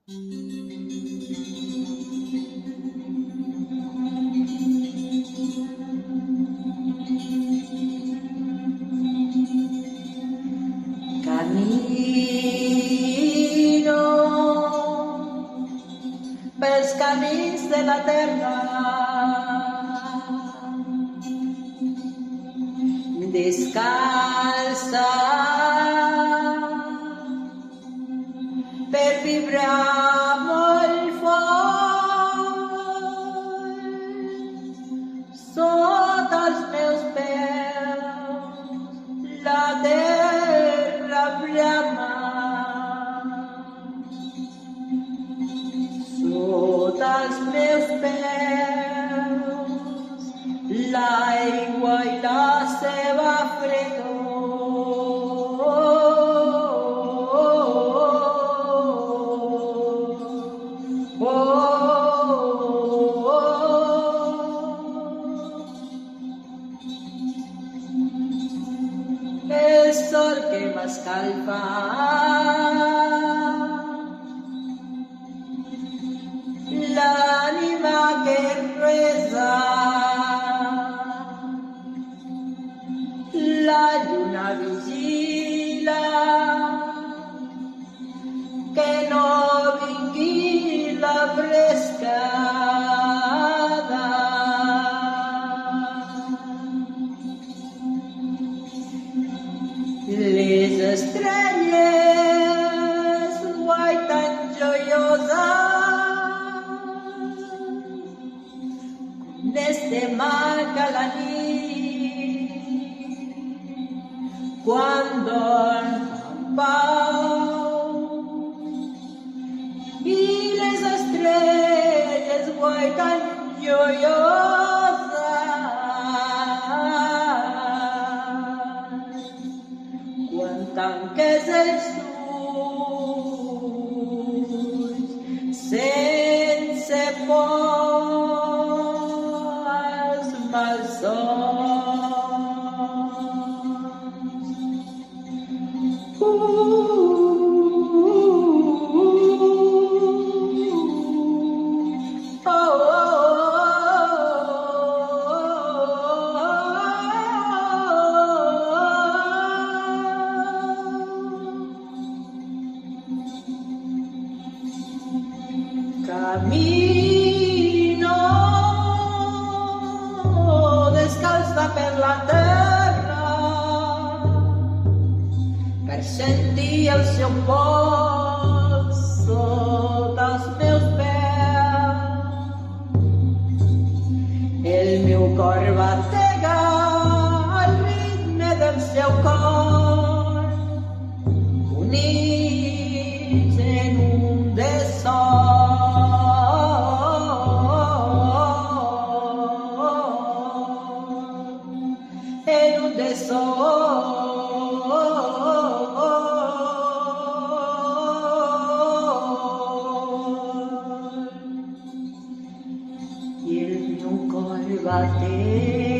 Camino pels camins de la terra, descalça per vibrar molt fort sota els meus peus la terra brama, sota els meus peus l'aigua i la seva fredor. El sol que m'escalfa, l'ànima que resa, la lluna vigila que no vingui la frescada. Les estrelles guaitan joioses desde marca la nit quan dorm en pau i les estrelles guaitan joioses quan tanques els ulls sense por als malsons. Camino descalça per la terra per sentir el seu pols sota els meus peus. El meu cor batega al ritme del seu cor, units en un de sol. En un de sol, i el meu cor batega